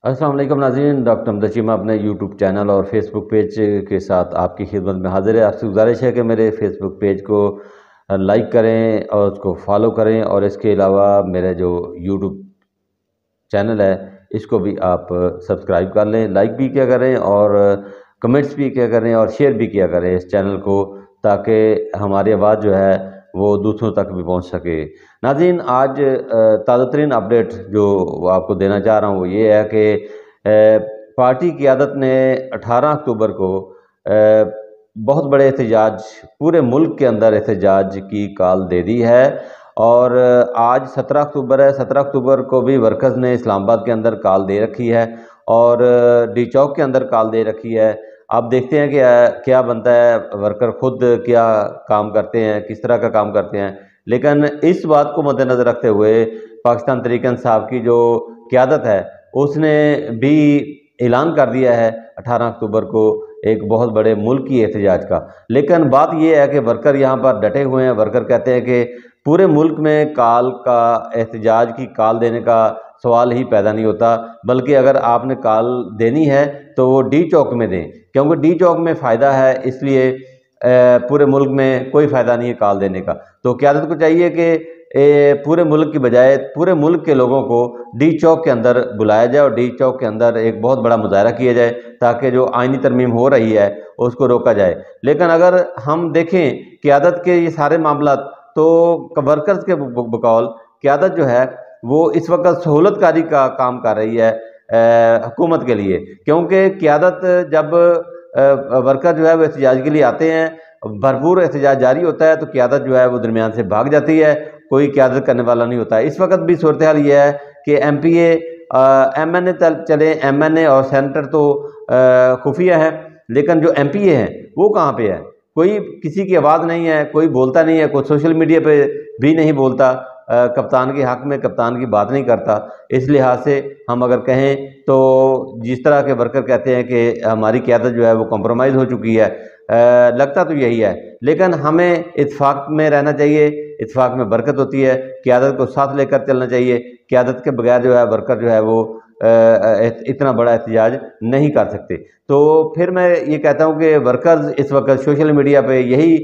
السلام علیکم ناظرین، ڈاکٹر حمزہ چیمہ اپنے یوٹیوب چینل اور فیس بک پیج کے ساتھ آپ کی خدمت میں حاضر ہے۔ آپ سے گزارش ہے کہ میرے فیس بک پیج کو لائک کریں اور اس کو فالو کریں، اور اس کے علاوہ میرے جو یوٹیوب چینل ہے اس کو بھی آپ سبسکرائب کر لیں، لائک بھی کیا کریں اور کمنٹس بھی کیا کریں اور شیئر بھی کیا کریں اس چینل کو، تاکہ ہماری آواز جو ہے وہ دوسروں تک بھی پہنچ سکے۔ ناظرین، آج تازہ ترین اپڈیٹ جو آپ کو دینا چاہ رہا ہوں وہ یہ ہے کہ پارٹی قیادت نے 18 اکتوبر کو بہت بڑے احتجاج، پورے ملک کے اندر احتجاج کی کال دے دی ہے، اور آج 17 اکتوبر ہے۔ 17 اکتوبر کو بھی ورکرز نے اسلام آباد کے اندر کال دے رکھی ہے اور ڈی چوک کے اندر کال دے رکھی ہے۔ آپ دیکھتے ہیں کہ کیا بنتا ہے، ورکر خود کیا کام کرتے ہیں، کس طرح کا کام کرتے ہیں، لیکن اس بات کو مد نظر رکھتے ہوئے پاکستان تحریک انصاف کی جو قیادت ہے اس نے بھی اعلان کر دیا ہے 18 اکتوبر کو ایک بہت بڑے ملکی احتجاج کا۔ لیکن بات یہ ہے کہ ورکر یہاں پر ڈٹے ہوئے ہیں۔ ورکر کہتے ہیں کہ پورے ملک میں کال کا، احتجاج کی کال دینے کا سوال ہی پیدا نہیں ہوتا، بلکہ اگر آپ نے کال دینی ہے تو وہ ڈی چوک میں دیں، کیونکہ ڈی چوک میں فائدہ ہے، اس لیے پورے ملک میں کوئی فائدہ نہیں ہے کال دینے کا۔ تو قیادت کو چاہیے کہ پورے ملک کی بجائے پورے ملک کے لوگوں کو ڈی چوک کے اندر بلایا جائے اور ڈی چوک کے اندر ایک بہت بڑا مظاہرہ کیا جائے، تاکہ جو آئینی ترمیم ہو رہی ہے اس کو روکا جائے۔ لیکن اگر ہم دیکھیں قیادت کے یہ سارے معاملات، تو ورکرز کے بقول قیادت جو ہے وہ اس وقت سہولت کاری کا کام کر رہی ہے حکومت کے لیے، کیونکہ قیادت جب ورکر جو ہے وہ احتجاج کے لیے آتے ہیں، بھرپور احتجاج جاری ہوتا ہے، تو قیادت جو ہے وہ درمیان سے بھاگ جاتی ہے، کوئی قیادت کرنے والا نہیں ہوتا ہے۔ اس وقت بھی صورتحال یہ ہے کہ ایم پی اے، ایم این اے چلے، ایم این اے اور سینیٹر تو خفیہ ہیں، لیکن جو ایم پی اے ہیں وہ کہاں پہ ہے؟ کوئی کسی کی آواز نہیں ہے، کوئی بولتا نہیں ہے، کوئی سوشل میڈیا پہ بھی نہیں بولتا، کپتان کے حق میں کپتان کی بات نہیں کرتا۔ اس لحاظ سے ہم اگر کہیں تو جس طرح کے ورکر کہتے ہیں کہ ہماری قیادت جو ہے وہ کمپرومائز ہو چکی ہے، لگتا تو یہی ہے، لیکن ہمیں اتفاق میں رہنا چاہیے، اتفاق میں برکت ہوتی ہے، قیادت کو ساتھ لے کر چلنا چاہیے۔ قیادت کے بغیر جو ہے ورکر جو ہے وہ اتنا بڑا احتجاج نہیں کر سکتے۔ تو پھر میں یہ کہتا ہوں کہ ورکرز اس وقت سوشل میڈیا پہ یہی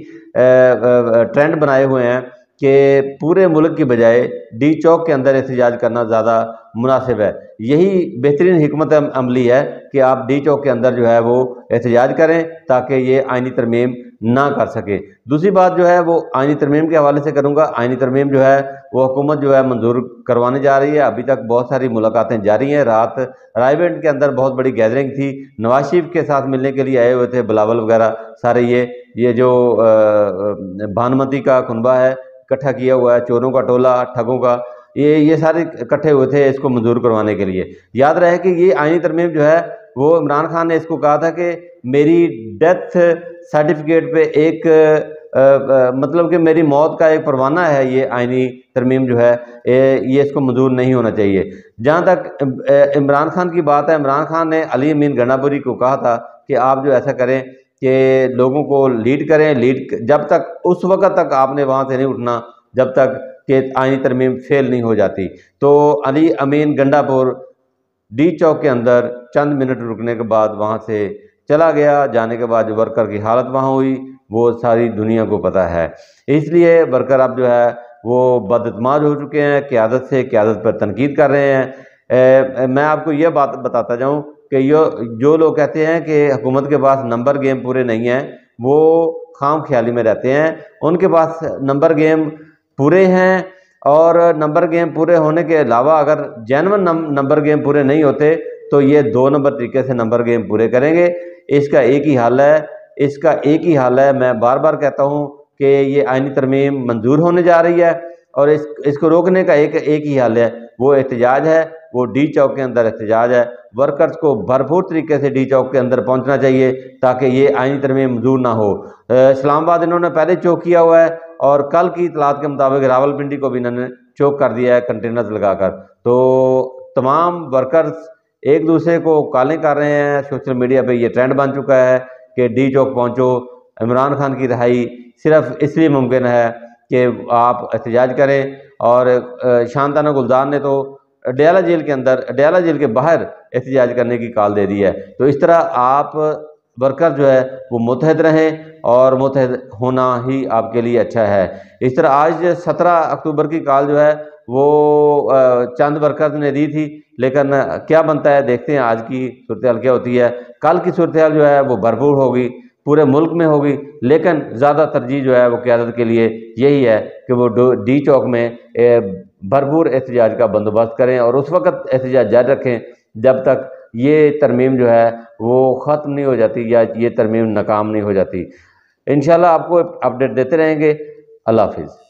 ٹرینڈ بنائے ہوئے ہیں کہ پورے ملک کی بجائے ڈی چوک کے اندر احتجاج کرنا زیادہ مناسب ہے۔ یہی بہترین حکمت عملی ہے کہ آپ ڈی چوک کے اندر جو ہے وہ احتجاج کریں، تاکہ یہ آئینی ترمیم نہ کر سکے۔ دوسری بات جو ہے وہ آئینی ترمیم کے حوالے سے کروں گا۔ آئینی ترمیم جو ہے وہ حکومت جو ہے منظور کروانے جا رہی ہے۔ ابھی تک بہت ساری ملاقاتیں جاری ہیں۔ رات رائے بینٹ کے اندر بہت بڑی گیدرنگ تھی، نواز شریف کے ساتھ ملنے کے لیے آئے ہوئے تھے بلاول وغیرہ سارے، یہ جو بھانمتی کا کنبہ ہے اکٹھا کیا ہوا ہے، چوروں کا ٹولہ، ٹھگوں کا، یہ سارے اکٹھے ہوئے تھے اس کو منظور کروانے کے لیے۔ یاد رہے کہ یہ آئینی ترمیم جو ہے وہ عمران خان نے اس کو کہا تھا کہ میری ڈیتھ سرٹیفکیٹ پہ ایک مطلب کہ میری موت کا ایک پروانہ ہے، یہ آئینی ترمیم جو ہے یہ اس کو منظور نہیں ہونا چاہیے۔ جہاں تک عمران خان کی بات ہے، عمران خان نے علی امین گنڈاپوری کو کہا تھا کہ آپ جو ایسا کریں کہ لوگوں کو لیڈ کریں، جب تک اس وقت تک آپ نے وہاں سے نہیں اٹھنا جب تک کہ آئینی ترمیم فیل نہیں ہو جاتی۔ تو علی امین گنڈاپور ڈی چوک کے اندر چند منٹ رکنے کے بعد وہاں سے چلا گیا۔ جانے کے بعد جو ورکر کی حالت وہاں ہوئی وہ ساری دنیا کو پتہ ہے۔ اس لیے ورکر اب جو ہے وہ بداعتماد ہو چکے ہیں قیادت سے، قیادت پر تنقید کر رہے ہیں۔ میں آپ کو یہ بات بتاتا جاؤں کہ جو لوگ کہتے ہیں کہ حکومت کے پاس نمبر گیم پورے نہیں ہیں، وہ خام خیالی میں رہتے ہیں۔ ان کے پاس نمبر گیم پورے ہیں، اور نمبر گیم پورے ہونے کے علاوہ اگر جینون نمبر گیم پورے نہیں ہوتے تو یہ 2 نمبر طریقے سے نمبر گیم پورے کریں گے۔ اس کا ایک ہی حل ہے، میں بار بار کہتا ہوں کہ یہ آئینی ترمیم منظور ہونے جا رہی ہے، اور اس کو روکنے کا ایک ہی حل ہے، وہ احتجاج ہے، وہ ڈی چوک کے اندر احتجاج ہے۔ ورکرز کو بھرپور طریقے سے ڈی چوک کے اندر پہنچنا چاہیے تاکہ یہ آئینی ترمیم منظور نہ ہو۔ اسلام آباد انہوں نے پہلے چوک کیا ہوا ہے، اور کل کی اطلاعات کے مطابق راولپنڈی کو بھی انہوں نے چوک کر دیا ہے کنٹینرز لگا کر۔ تو تمام ورکرز ایک دوسرے کو کالیں کر رہے ہیں، سوشل میڈیا پہ یہ ٹرینڈ بن چکا ہے کہ ڈی چوک پہنچو۔ عمران خان کی رہائی صرف اس لیے ممکن ہے کہ آپ احتجاج کریں، اور شانتانہ گلزار نے تو ڈیالہ جیل کے اندر، ڈیالہ جیل کے باہر احتجاج کرنے کی کال دے دی ہے۔ تو اس طرح آپ ورکر جو ہے وہ متحد رہیں، اور متحد ہونا ہی آپ کے لیے اچھا ہے۔ اس طرح آج 17 اکتوبر کی کال جو ہے وہ چند ورکرز نے دی تھی، لیکن کیا بنتا ہے دیکھتے ہیں آج کی صورتحال کیا ہوتی ہے۔ کل کی صورتحال جو ہے وہ بھرپور ہوگی، پورے ملک میں ہوگی، لیکن زیادہ ترجیح جو ہے وہ قیادت کے لیے یہی ہے کہ وہ ڈی چوک میں بھرپور احتجاج کا بندوبست کریں، اور اس وقت احتجاج جاری رکھیں جب تک یہ ترمیم جو ہے وہ ختم نہیں ہو جاتی یا یہ ترمیم ناکام نہیں ہو جاتی۔ انشاءاللہ آپ کو اپڈیٹ دیتے رہیں گے۔ اللہ حافظ۔